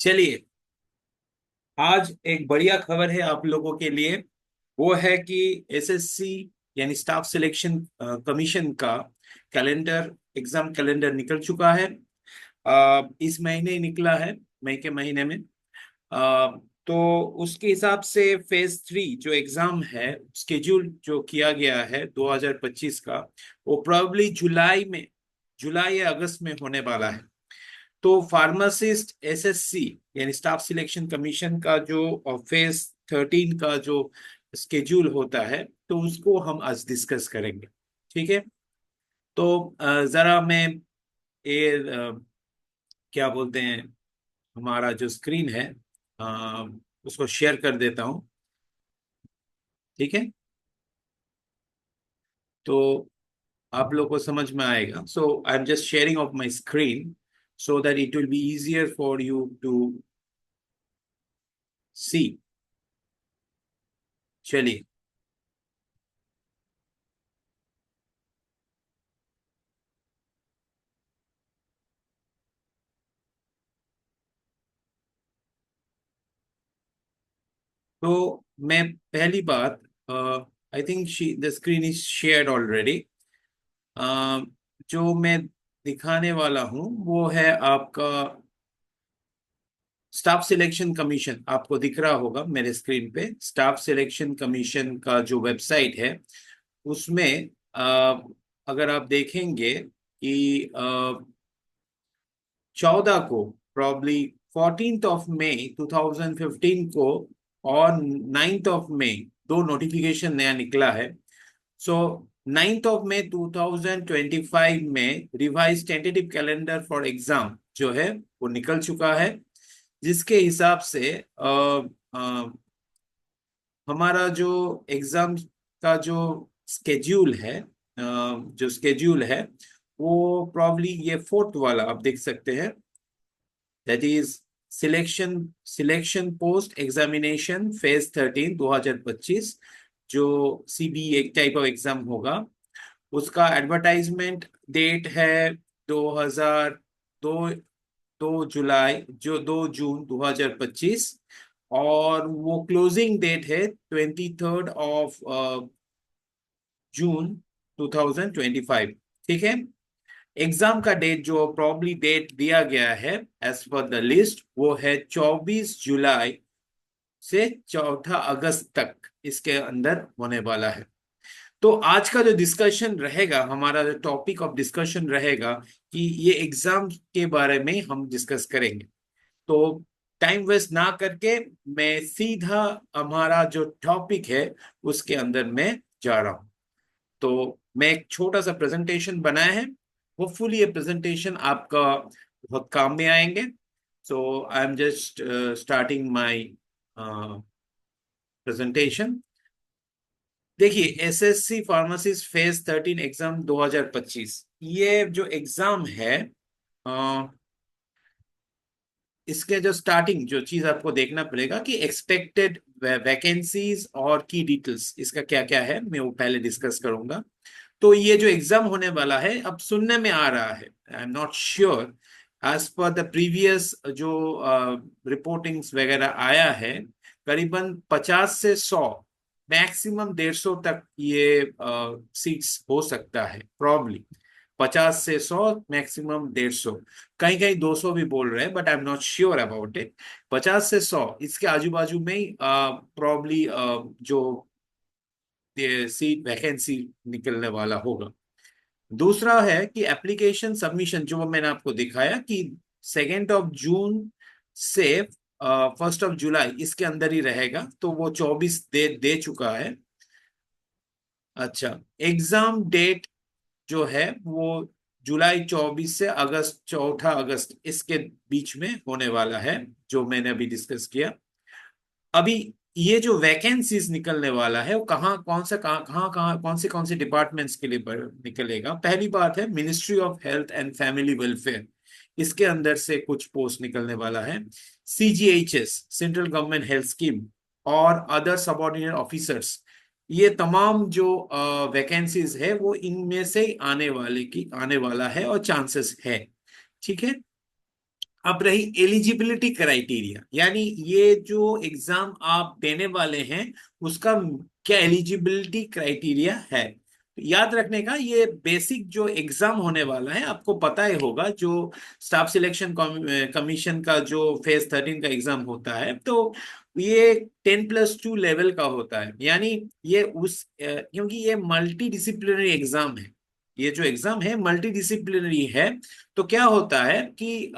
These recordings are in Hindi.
चलिए, आज एक बढ़िया खबर है आप लोगों के लिए। वो है कि एसएससी यानी स्टाफ सिलेक्शन कमीशन का कैलेंडर, एग्जाम कैलेंडर निकल चुका है। इस महीने ही निकला है, मई के महीने में। अ, तो उसके हिसाब से फेज 3 जो एग्जाम है, स्केड्यूल जो किया गया है 2025 का, वो प्रोबेबली जुलाई या अगस्त में होने वाला है। तो फार्मासिस्ट एसएससी यानी स्टाफ सिलेक्शन कमीशन का जो फेज 13 का जो स्केड्यूल होता है, तो उसको हम आज डिस्कस करेंगे। ठीक है। तो जरा मैं ये क्या बोलते हैं, हमारा जो स्क्रीन है, अ, उसको शेयर कर देता हूँ। ठीक है। तो आप लोग को समझ में आएगा। So I am just sharing of my screen so that it will be easier for you to see. चलिए। तो मैं पहली बात, I think the screen is shared already. जो मैं दिखाने वाला हूँ वो है आपका स्टाफ सिलेक्शन कमीशन। आपको दिख रहा होगा मेरे स्क्रीन पे स्टाफ सिलेक्शन कमीशन का जो वेबसाइट है, उसमें अगर आप देखेंगे कि 14 को, प्रॉब्ली 14th of May 2015 को और 9th of May, दो नोटिफिकेशन नया निकला है। सो 9th of May 2025 में revise tentative calendar for exam जो है वो निकल चुका है, जिसके हिसाब से अ, हमारा जो एग्जाम का जो स्केड्यूल है, वो प्रॉब्ली ये फोर्थ वाला आप देख सकते हैं। That is selection post examination phase 13 2025, जो सीबी एक टाइप ऑफ एग्जाम होगा। उसका एडवर्टाइजमेंट डेट है 2002 2 जुलाई, जो 2 जून 2025। और वो क्लोजिंग डेट है 23rd of June 2025। ठीक है। एग्जाम का डेट जो प्रॉब्ली डेट दिया गया है एज पर द लिस्ट, वो है 24 जुलाई से 4 अगस्त तक इसके अंदर होने वाला है। तो आज का जो डिस्कशन रहेगा, हमारा जो टॉपिक ऑफ डिस्कशन रहेगा, कि ये एग्जाम के बारे में हम डिस्कस करेंगे। तो टाइम वेस्ट ना करके मैं सीधा हमारा जो टॉपिक है उसके अंदर मैं जा रहा हूँ। तो मैं एक छोटा सा प्रेजेंटेशन बनाया है। होपफुली ये प्रेजेंटेशन आपका बहुत काम में आएंगे। So I am just starting my presentation. देखिए, एसएससी फार्मासिस्ट फेज 13 एग्जाम 2025, ये जो एग्जाम है, अ, इसके जो स्टार्टिंग जो चीज आपको देखना पड़ेगा कि एक्सपेक्टेड वैकेंसीज और की डिटेल्स इसका क्या क्या है, मैं वो पहले डिस्कस करूंगा। तो ये जो एग्जाम होने वाला है, अब सुनने में आ रहा है, I am not sure, as पर द प्रीवियस जो रिपोर्टिंग्स वगैरह आया है, करीबन 50 से 100, मैक्सिमम 150 तक ये सीट्स हो सकता है प्रॉब्ली। 50 से 100, मैक्सिमम 150, कहीं कहीं 200 भी बोल रहे हैं, but I am not sure about it. 50 से 100 इसके आजू बाजू में ही प्रॉब्ली जो सीट वैकेंसी निकलने वाला होगा। दूसरा है कि एप्लीकेशन सबमिशन, जो मैंने आपको दिखाया कि 2 जून से 1 जुलाई इसके अंदर ही रहेगा, तो वो 24 दे दे चुका है। अच्छा, एग्जाम डेट जो है वो जुलाई 24 से अगस्त 4 अगस्त इसके बीच में होने वाला है, जो मैंने अभी डिस्कस किया। अभी ये जो वैकेंसीज निकलने वाला है वो कहाँ, कौन सा, कहाँ कौन से डिपार्टमेंट्स के लिए निकलेगा। पहली बात है ministry of health and family welfare, इसके अंदर से कुछ पोस्ट निकलने वाला है। CGHS, central government health scheme, और अदर सबऑर्डिनेट ऑफिसर्स, ये तमाम जो वैकेंसीज है वो इनमें से ही आने वाला है और चांसेस है। ठीक है। अब रही एलिजिबिलिटी क्राइटेरिया, यानी ये जो एग्जाम आप देने वाले हैं उसका क्या एलिजिबिलिटी क्राइटेरिया है। याद रखने का, ये बेसिक जो एग्जाम होने वाला है आपको पता ही होगा, जो स्टाफ सिलेक्शन कमीशन का जो फेज 13 का एग्जाम होता है, तो ये 10+2 लेवल का होता है। यानी ये क्योंकि ये मल्टी डिसिप्लिनरी एग्जाम है, ये जो एग्जाम है मल्टी डिसिप्लिनरी है, तो क्या होता है कि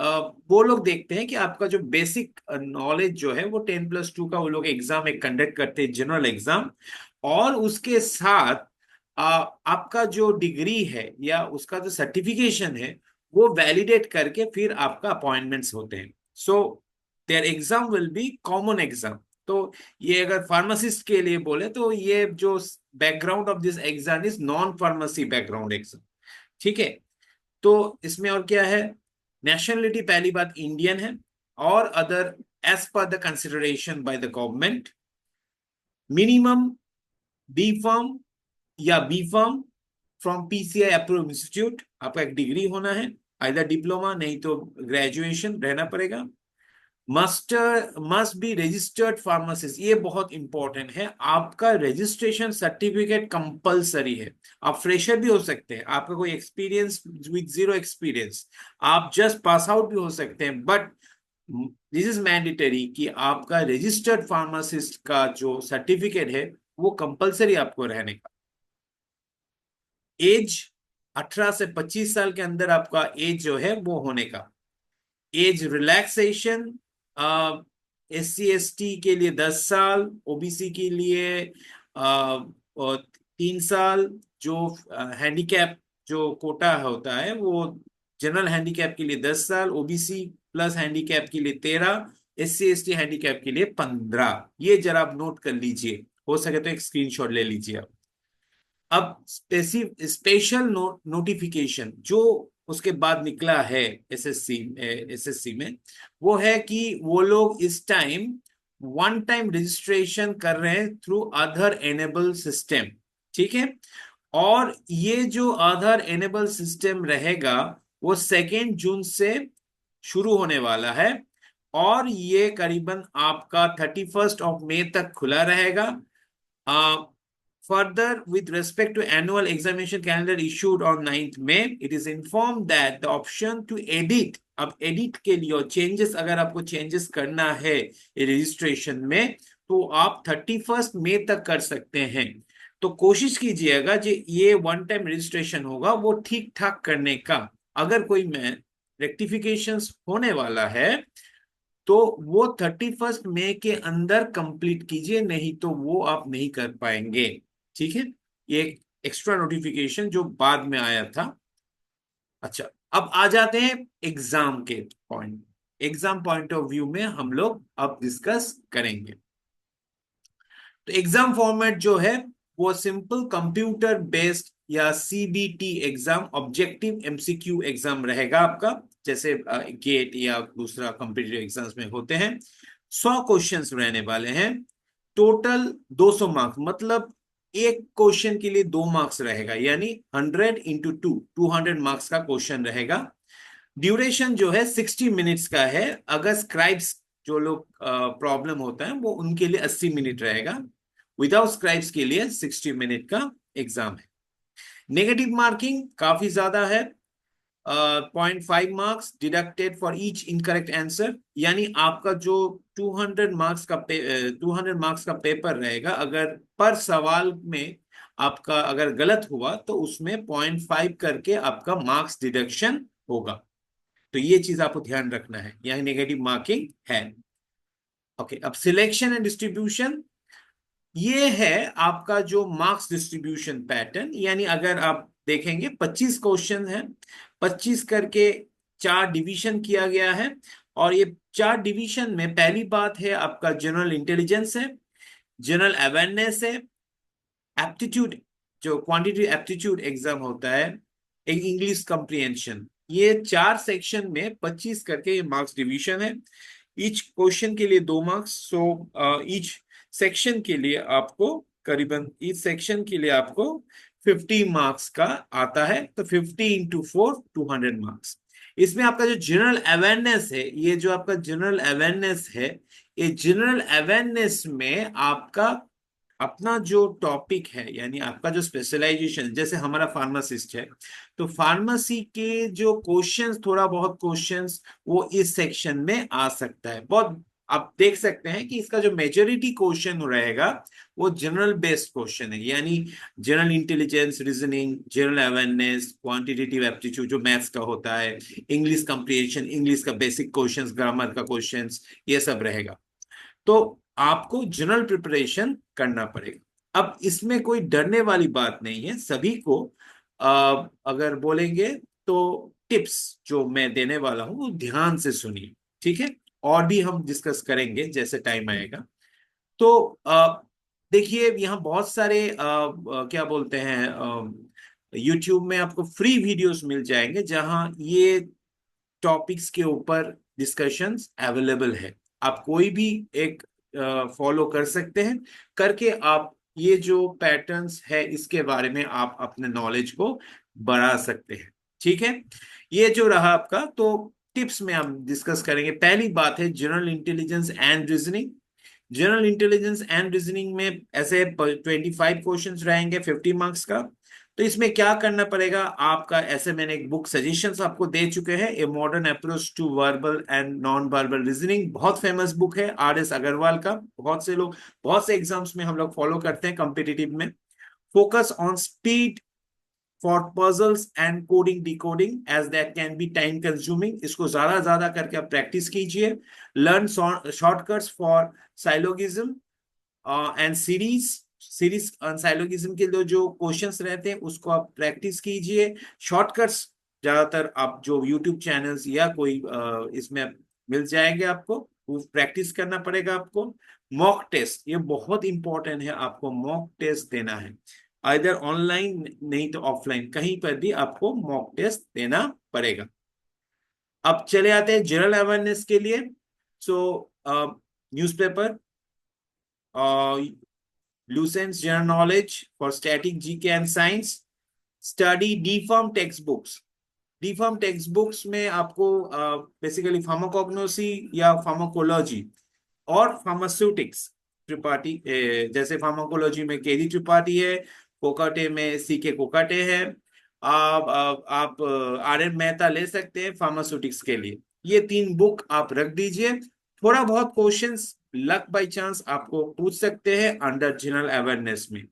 वो लोग देखते हैं कि आपका जो बेसिक नॉलेज जो है वो 10+2 का वो लोग एग्जाम एक कंडक्ट करते हैं, जनरल एग्जाम। और उसके साथ आपका जो डिग्री है या उसका जो सर्टिफिकेशन है वो वैलिडेट करके फिर आपका अपॉइंटमेंट्स होते हैं। So there exam will be common exam. तो ये अगर फार्मासिस्ट के लिए बोले तो ये जो background of this exam is non pharmacy background exam. ठीक है। तो इसमें और क्या है, नेशनलिटी पहली बात इंडियन है, और अदर एज पर the consideration by the government, minimum B pharm या B pharm from PCI approve institute, आपका एक डिग्री होना है, आइदर डिप्लोमा नहीं तो ग्रेजुएशन रहना पड़ेगा। मस्ट बी रजिस्टर्ड फार्मासिस्ट, ये बहुत इंपॉर्टेंट है, आपका रजिस्ट्रेशन सर्टिफिकेट कंपलसरी है। आप फ्रेशर भी हो सकते हैं, आपका कोई एक्सपीरियंस विद जीरो एक्सपीरियंस, आप जस्ट पास आउट भी हो सकते हैं, बट दिस इज मैंडेटरी कि आपका रजिस्टर्ड फार्मासिस्ट का जो सर्टिफिकेट है वो कंपलसरी आपको रहने का। एज 18 से 25 साल के अंदर आपका एज जो है वो होने का। एज रिलैक्सेशन, SC ST के लिए 10 साल, ओबीसी के लिए 3 साल, जो हैंडीकैप जो कोटा होता है वो जनरल हैंडीकैप के लिए 10 साल, ओबीसी प्लस हैंडीकैप के लिए 13, SC ST हैंडीकैप के लिए 15। ये जरा आप नोट कर लीजिए, हो सके तो एक स्क्रीनशॉट ले लीजिए आप। अब स्पेशल नोटिफिकेशन जो उसके बाद निकला है एसएससी में, वो है कि वो लोग इस टाइम वन टाइम रजिस्ट्रेशन कर रहे हैं थ्रू आधार एनेबल सिस्टम। ठीक है। और ये जो आधार एनेबल सिस्टम रहेगा वो 2 जून से शुरू होने वाला है, और ये करीबन आपका 31 मई तक खुला रहेगा। Further, with respect to annual examination calendar issued on 9th May, it is informed that the option to edit, अब edit के लिए और changes, अगर आपको changes करना है रजिस्ट्रेशन में, तो आप 31 मई तक कर सकते हैं। तो कोशिश कीजिएगा जो ये वन टाइम रजिस्ट्रेशन होगा वो ठीक ठाक करने का। अगर कोई में रेक्टिफिकेशंस होने वाला है तो वो 31 मई के अंदर कंप्लीट कीजिए, नहीं तो वो आप नहीं कर पाएंगे। ठीक है। ये एक्स्ट्रा नोटिफिकेशन जो बाद में आया था। अच्छा, अब आ जाते हैं एग्जाम के point. Exam point of view में हम लोग अब डिस्कस करेंगे। तो एग्जाम फॉर्मेट जो है वो सिंपल कंप्यूटर बेस्ड या CBT exam, objective MCQ exam रहेगा आपका, जैसे गेट या दूसरा कॉम्पिटिटिव एग्जाम्स में होते हैं। 100 क्वेश्चंस रहने वाले हैं, टोटल 200 मार्क्स, मतलब एक क्वेश्चन के लिए 2 मार्क्स रहेगा, यानी 100 × 2 200 मार्क्स का क्वेश्चन रहेगा। ड्यूरेशन जो है 60 मिनट्स का है, अगर स्क्राइब्स जो लोग प्रॉब्लम होता है वो उनके लिए 80 मिनट रहेगा, विदाउट स्क्राइब्स के लिए 60 मिनट का एग्जाम है। नेगेटिव मार्किंग काफी ज्यादा है, 0.5 marks deducted for each incorrect answer, यानी आपका जो 200 मार्क्स का पेपर रहेगा, अगर पर सवाल में आपका अगर गलत हुआ तो उसमें 0.5 करके आपका मार्क्स डिडक्शन होगा। तो ये चीज आपको ध्यान रखना है, यहाँ नेगेटिव मार्किंग है। ओके, अब सिलेक्शन एंड डिस्ट्रीब्यूशन, ये है आपका जो मार्क्स डिस्ट्रीब्यूशन पैटर्न। यानी अगर आप देखेंगे 25 क्वेश्चन है, 25 करके 4 डिवीजन किया गया है, और ये 4 डिवीजन में पहली बात है आपका जनरल इंटेलिजेंस है, जनरल अवेयरनेस है, एप्टीट्यूड जो क्वांटिटी एप्टीट्यूड एग्जाम होता है, एक इंग्लिश कॉम्प्रिहेंशन। ये 4 सेक्शन में 25 करके ये मार्क्स डिवीजन है। ईच क्वेश्चन के लिए 2 मार्क्स, सो ईच सेक्शन के लिए आपको करीबन ईच सेक्शन के लिए आपको 50 मार्क्स का आता है, तो 50 × 4 200 मार्क्स। इसमें आपका जो जनरल अवेयरनेस है, ये जो आपका जनरल अवेयरनेस है, ये जनरल अवेयरनेस में आपका अपना जो टॉपिक है, यानी आपका जो स्पेशलाइजेशन, जैसे हमारा फार्मासिस्ट है, तो फार्मेसी के जो क्वेश्चंस, थोड़ा बहुत क्वेश्चंस वो इस सेक्शन में आ सकता है। बहुत आप देख सकते हैं कि इसका जो मेजोरिटी क्वेश्चन रहेगा वो जनरल बेस्ड क्वेश्चन है, यानी general intelligence, reasoning, general awareness, quantitative aptitude जो मैथ्स का होता है, इंग्लिश कंप्रिहेंशन, इंग्लिश का बेसिक क्वेश्चंस, ग्रामर का क्वेश्चंस, ये सब रहेगा। तो आपको जनरल प्रिपरेशन करना पड़ेगा। अब इसमें कोई डरने वाली बात नहीं है, सभी को अगर बोलेंगे तो टिप्स जो मैं देने वाला हूं वो ध्यान से सुनिए, ठीक है। और भी हम डिस्कस करेंगे जैसे टाइम आएगा। तो देखिए यहाँ बहुत सारे क्या बोलते हैं, यूट्यूब में आपको फ्री वीडियोस मिल जाएंगे जहां ये टॉपिक्स के ऊपर डिस्कशंस अवेलेबल है। आप कोई भी एक फॉलो कर सकते हैं, करके आप ये जो पैटर्न्स है इसके बारे में आप अपने नॉलेज को बढ़ा सकते हैं, ठीक है। ये जो रहा आपका, तो टिप्स में हम डिस्कस करेंगे। पहली बात है general intelligence and reasoning. General intelligence and reasoning में ऐसे 25 क्वेश्चंस रहेंगे, 50 मार्क्स का। तो इसमें क्या करना पड़ेगा आपका, ऐसे मैंने एक बुक सजेशंस आपको दे चुके हैं, a modern approach to verbal and non verbal reasoning, बहुत फेमस बुक है RS अग्रवाल का। बहुत से लोग, बहुत से एग्जाम्स में हम लोग फॉलो करते हैं कॉम्पिटिटिव में। Focus on speed for puzzles and coding decoding as that can be time consuming, इसको ज्यादा ज्यादा करके आप प्रैक्टिस कीजिए। Learn shortcuts for syllogism and series. Series syllogism के जो क्वेश्चंस रहते हैं उसको आप प्रैक्टिस कीजिए। शॉर्टकट्स ज्यादातर आप जो यूट्यूब चैनल्स या कोई इसमें मिल जाएंगे आपको, वो प्रैक्टिस करना पड़ेगा आपको। मॉक टेस्ट, ये बहुत इंपॉर्टेंट है, आपको मॉक टेस्ट देना है, इधर ऑनलाइन नहीं तो ऑफलाइन, कहीं पर भी आपको मॉक टेस्ट देना पड़ेगा। अब चले आते हैं जनरल अवेयरनेस के लिए। सो newspaper, Lucen's General Knowledge for Static GK and Science, study DFARM textbooks। DFARM textbooks में आपको बेसिकली फार्माकोग्नोसी या फार्माकोलॉजी और फार्मास्यूटिक्स, त्रिपाठी, जैसे फार्माकोलॉजी में केडी त्रिपाठी है, कोकाटे में CK कोकाटे है। आप RN मेहता ले सकते हैं फार्मास्यूटिक्स के लिए। ये 3 बुक आप रख दीजिए। थोड़ा बहुत क्वेश्चंस लक बाय चांस आपको पूछ सकते हैं अंडर जनरल अवेयरनेस में।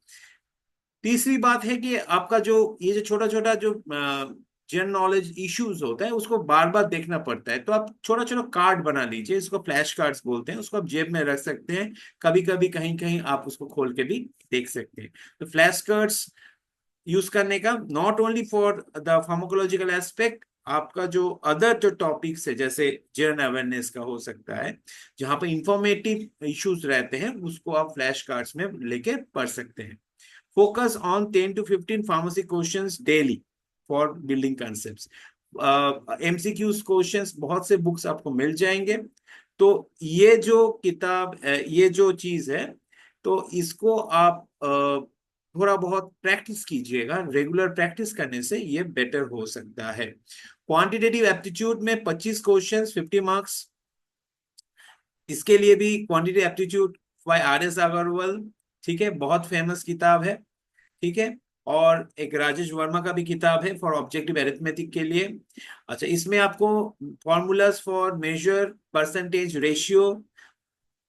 तीसरी बात है कि आपका जो ये जो छोटा छोटा जो जनरल नॉलेज इश्यूज होता है उसको बार बार देखना पड़ता है, तो आप छोटा छोटा कार्ड बना लीजिए, इसको फ्लैश कार्ड्स बोलते हैं, उसको आप जेब में रख सकते हैं। कभी कभी कहीं कहीं आप उसको खोल के भी देख सकते हैं। तो फ्लैश कार्ड्स यूज करने का, not only for the pharmacological aspect, आपका जो अदर जो टॉपिक्स है जैसे जनरल अवेयरनेस का हो सकता है, जहां पर इंफॉर्मेटिव इश्यूज रहते हैं उसको आप फ्लैश कार्ड्स में लेके पढ़ सकते हैं। Focus on 10 to 15 pharmacy questions daily for building concepts। MCQs questions बहुत से बुक्स आपको मिल जाएंगे। तो ये जो किताब, ये जो चीज है, तो इसको आप थोड़ा बहुत प्रैक्टिस कीजिएगा, रेगुलर प्रैक्टिस करने से ये बेटर हो सकता है। क्वांटिटेटिव एप्टीट्यूड में 25 क्वेश्चंस, 50 मार्क्स। इसके लिए भी quantitative aptitude by RS Agarwal, ठीक है, बहुत फेमस किताब है, ठीक है। और एक राजेश वर्मा का भी किताब है फॉर ऑब्जेक्टिव एरिथमेटिक के लिए। अच्छा, इसमें आपको formulas for major percentage ratio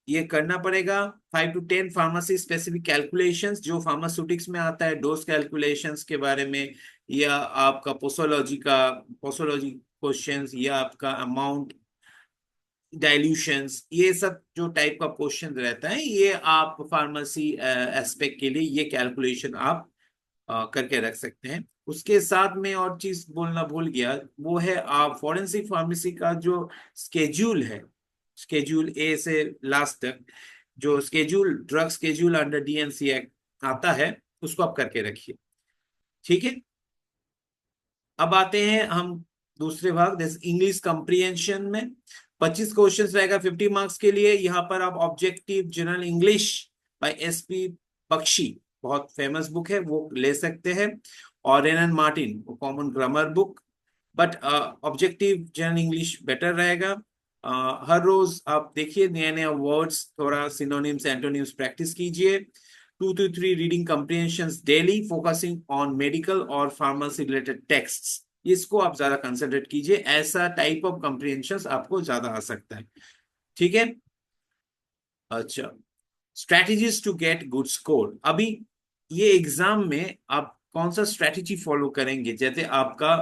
ये करना पड़ेगा। 5 to 10 फार्मेसी स्पेसिफिक कैलकुलेशंस जो फार्मास्यूटिक्स में आता है, डोज कैलकुलेशंस के बारे में, या आपका पोसोलॉजी क्वेश्चंस, या आपका अमाउंट डाइल्यूशंस, ये सब जो टाइप का क्वेश्चन रहता है, ये आप फार्मेसी एस्पेक्ट के लिए ये कैलकुलेशन आप करके रख सकते हैं। उसके साथ में और चीज बोलना भूल गया, वो है आप फॉरेंसिक फार्मेसी का जो स्केड्यूल है, स्केड्यूल A से लास्ट तक, जो schedule, drug schedule under DNC act आता है, उसको आप करके रखिए, ठीक है। अब आते हैं हम दूसरे भाग, जैसे इंग्लिश कंप्रीहेंशन में 25 क्वेश्चंस रहेगा 50 मार्क्स के लिए। यहाँ पर आप objective general English by SP Bakshi, बहुत फेमस बुक है, वो ले सकते हैं। और रेनन मार्टिन, वो common grammar book. But objective general English better रहेगा। हर रोज आप देखिए नए नए वर्ड्स, थोड़ा सिनोनिम्स एंटोनिम्स प्रैक्टिस कीजिए। 2 to 3 reading comprehensions daily, focusing on medical और फार्मेसी रिलेटेड टेक्स्ट्स, इसको आप ज्यादा कंसंट्रेट कीजिए। ऐसा टाइप ऑफ कॉम्प्रिहेंशन आपको ज्यादा आ सकता है। ठीक है। अच्छा, strategies to get good score. अभी ये एग्जाम में आप कौन सा स्ट्रेटजी फॉलो करेंगे जैसे आपका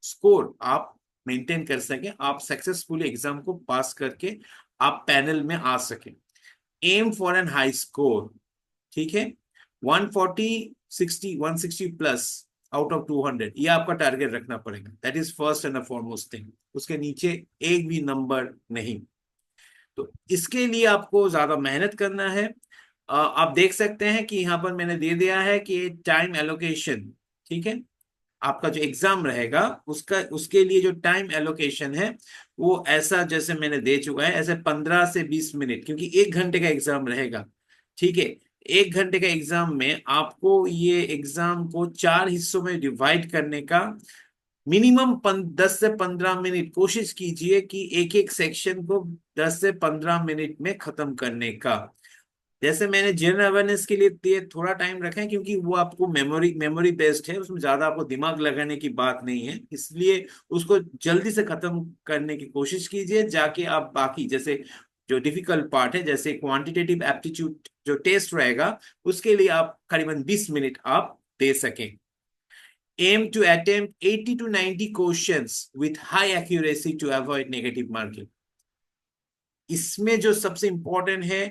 स्कोर आप मेंटेन कर सके, आप सक्सेसफुली एग्जाम को पास करके आप पैनल में आ सके। Aim for an high score. ठीक है। 140, 60, 160 प्लस आउट ऑफ 200, ये आपका टारगेट रखना पड़ेगा। That is first and foremost thing. उसके नीचे एक भी नंबर नहीं। तो इसके लिए आपको ज्यादा मेहनत करना है। आप देख सकते हैं कि यहाँ पर मैंने दे दिया है कि टाइम एलोकेशन। ठीक है। आपका जो एग्जाम रहेगा उसका, उसके लिए जो टाइम एलोकेशन है वो ऐसा जैसे मैंने दे चुका है, ऐसे 15 से 20 मिनट, क्योंकि 1 घंटे का एग्जाम रहेगा। ठीक है। 1 घंटे का एग्जाम में आपको ये एग्जाम को 4 हिस्सों में डिवाइड करने का मिनिमम 10 से 15 मिनट कोशिश कीजिए कि एक एक सेक्शन को 10 से 15 मिनट में खत्म करने का। जैसे मैंने जनरल अवेयरनेस के लिए थोड़ा टाइम रखा है, क्योंकि वो आपको मेमोरी मेमोरी बेस्ड है, उसमें ज्यादा आपको दिमाग लगाने की बात नहीं है, इसलिए उसको जल्दी से खत्म करने की कोशिश कीजिए, जाके आप बाकी जैसे जो डिफिकल्ट पार्ट है जैसे क्वांटिटेटिव एप्टीट्यूड जो टेस्ट रहेगा उसके लिए आप करीबन 20 मिनट आप दे सकें। Aim to attempt 80 to 90 questions with high accuracy to avoid negative marking। इसमें जो सबसे इंपॉर्टेंट है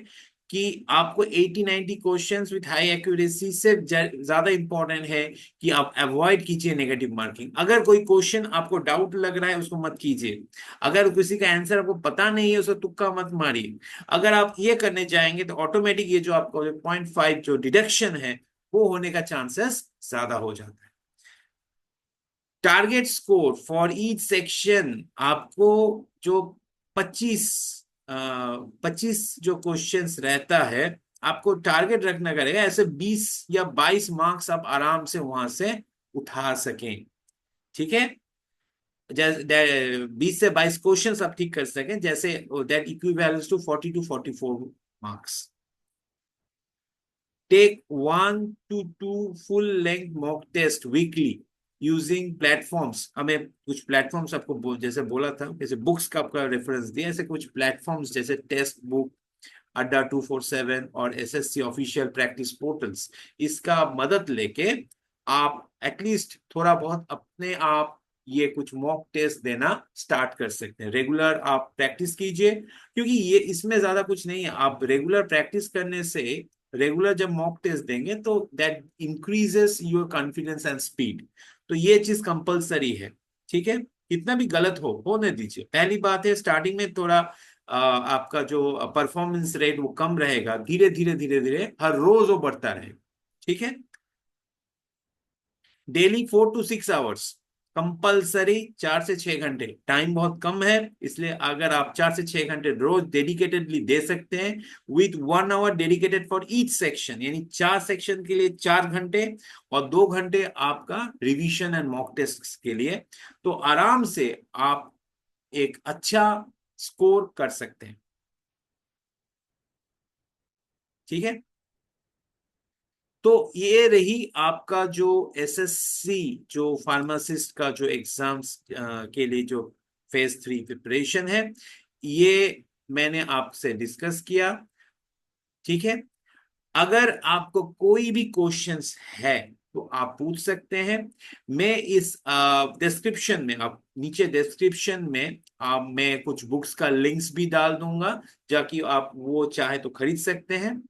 कि आपको 80-90 क्वेश्चंस विथ हाई एक्यूरेसी से ज्यादा इंपॉर्टेंट है कि आप अवॉइड कीजिए नेगेटिव मार्किंग। अगर कोई क्वेश्चन आपको डाउट लग रहा है उसको मत कीजिए। अगर किसी का आंसर आपको पता नहीं है उसको तुक्का मत मारिए। अगर आप ये करने जाएंगे तो ऑटोमेटिक ये जो आपको 0.5 जो डिडक्शन है वो होने का चांसेस ज्यादा हो जाता है। Target score for each section, आपको जो 25 25 जो क्वेश्चंस रहता है आपको टारगेट रखना करेगा, ऐसे 20 या 22 मार्क्स आप आराम से वहां से उठा सकें। ठीक है। जैसे 20 से 22 क्वेश्चंस आप ठीक कर सकें, जैसे that equivalence to 40 to 44 marks. Take 1 to 2 full length mock test weekly using platforms। हमें कुछ प्लेटफॉर्म्स आपको जैसे बोला था, जैसे बुक्स का आपका रेफरेंस दिया, ऐसे कुछ प्लेटफॉर्म्स जैसे टेस्ट बुक, अड्डा 247 और एसएससी ऑफिशियल प्रैक्टिस पोर्टल्स, इसका आप मदद लेके आप एटलीस्ट थोड़ा बहुत अपने आप ये कुछ मॉक टेस्ट देना स्टार्ट कर सकते हैं। रेगुलर आप प्रैक्टिस कीजिए, क्योंकि ये इसमें ज्यादा कुछ नहीं है। आप रेगुलर प्रैक्टिस करने से, रेगुलर जब मॉक टेस्ट देंगे तो that increases your confidence and speed. तो ये चीज कंपलसरी है। ठीक है। कितना भी गलत हो होने दीजिए। पहली बात है स्टार्टिंग में थोड़ा आपका जो परफॉर्मेंस रेट वो कम रहेगा, धीरे धीरे धीरे धीरे हर रोज वो बढ़ता रहेगा। ठीक है। डेली 4 to 6 आवर्स कंपलसरी, 4 से 6 घंटे। टाइम बहुत कम है, इसलिए अगर आप 4 से 6 घंटे रोज डेडिकेटेडली दे सकते हैं with 1 hour dedicated for each section, यानी 4 सेक्शन के लिए 4 घंटे और 2 घंटे आपका रिवीजन एंड मॉक टेस्ट के लिए, तो आराम से आप एक अच्छा स्कोर कर सकते हैं। ठीक है। तो ये रही आपका जो एसएससी जो फार्मासिस्ट का जो एग्जाम्स के लिए जो फेज 3 प्रिपरेशन है, ये मैंने आपसे डिस्कस किया। ठीक है। अगर आपको कोई भी क्वेश्चंस है तो आप पूछ सकते हैं। मैं इस डिस्क्रिप्शन में, आप नीचे डिस्क्रिप्शन में मैं कुछ बुक्स का लिंक्स भी डाल दूंगा, जाकि आप वो चाहे तो खरीद सकते हैं,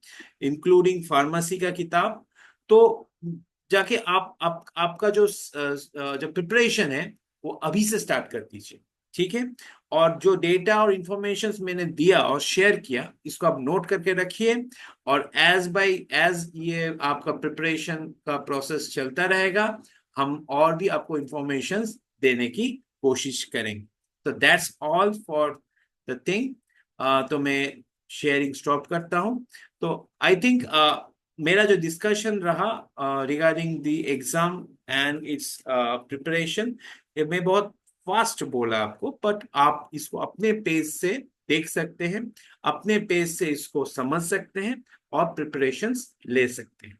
इंक्लूडिंग फार्मेसी का किताब। तो जाके आप आपका जो प्रिपरेशन है वो अभी से स्टार्ट कर दीजिए। ठीक है। और जो डेटा और इंफॉर्मेशन मैंने दिया और शेयर किया इसको आप नोट करके रखिए, और एज बाय एज ये आपका प्रिपरेशन का प्रोसेस चलता रहेगा, हम और भी आपको इंफॉर्मेशन देने की कोशिश करेंगे। तो that's all for the thing. तो मैं शेयरिंग स्टॉप करता हूं। तो आई थिंक मेरा जो डिस्कशन रहा regarding the exam and it's preparation, मैं बहुत फास्ट बोला आपको, बट आप इसको अपने पेज से देख सकते हैं, अपने पेज से इसको समझ सकते हैं और प्रिपरेशंस ले सकते हैं।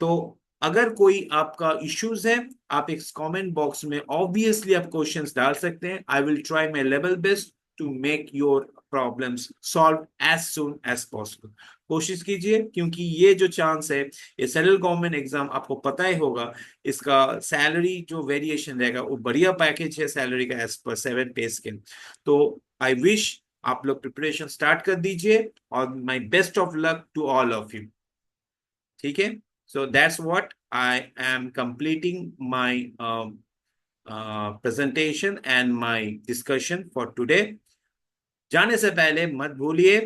तो अगर कोई आपका इश्यूज है, आप एक कमेंट बॉक्स में ऑब्वियसली आप क्वेश्चंस डाल सकते हैं। I will try my level best to make your problems solve as soon as possible. कोशिश कीजिए, क्योंकि ये जो चांस है, ये सेंट्रल गवर्नमेंट एग्जाम आपको पता ही होगा, इसका सैलरी जो वेरिएशन रहेगा वो बढ़िया पैकेज है सैलरी का एज पर 7 पे स्केल। तो आई विश आप लोग प्रिपरेशन स्टार्ट कर दीजिए, और my best of luck to all of you. ठीक है, so that's what I am completing my presentation and my discussion for today। जाने से पहले मत भूलिए,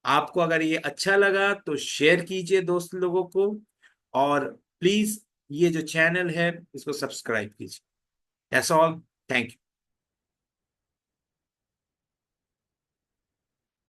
आपको अगर ये अच्छा लगा तो शेयर कीजिए दोस्त लोगों को, और प्लीज ये जो चैनल है इसको सब्सक्राइब कीजिए। That's all, thank you.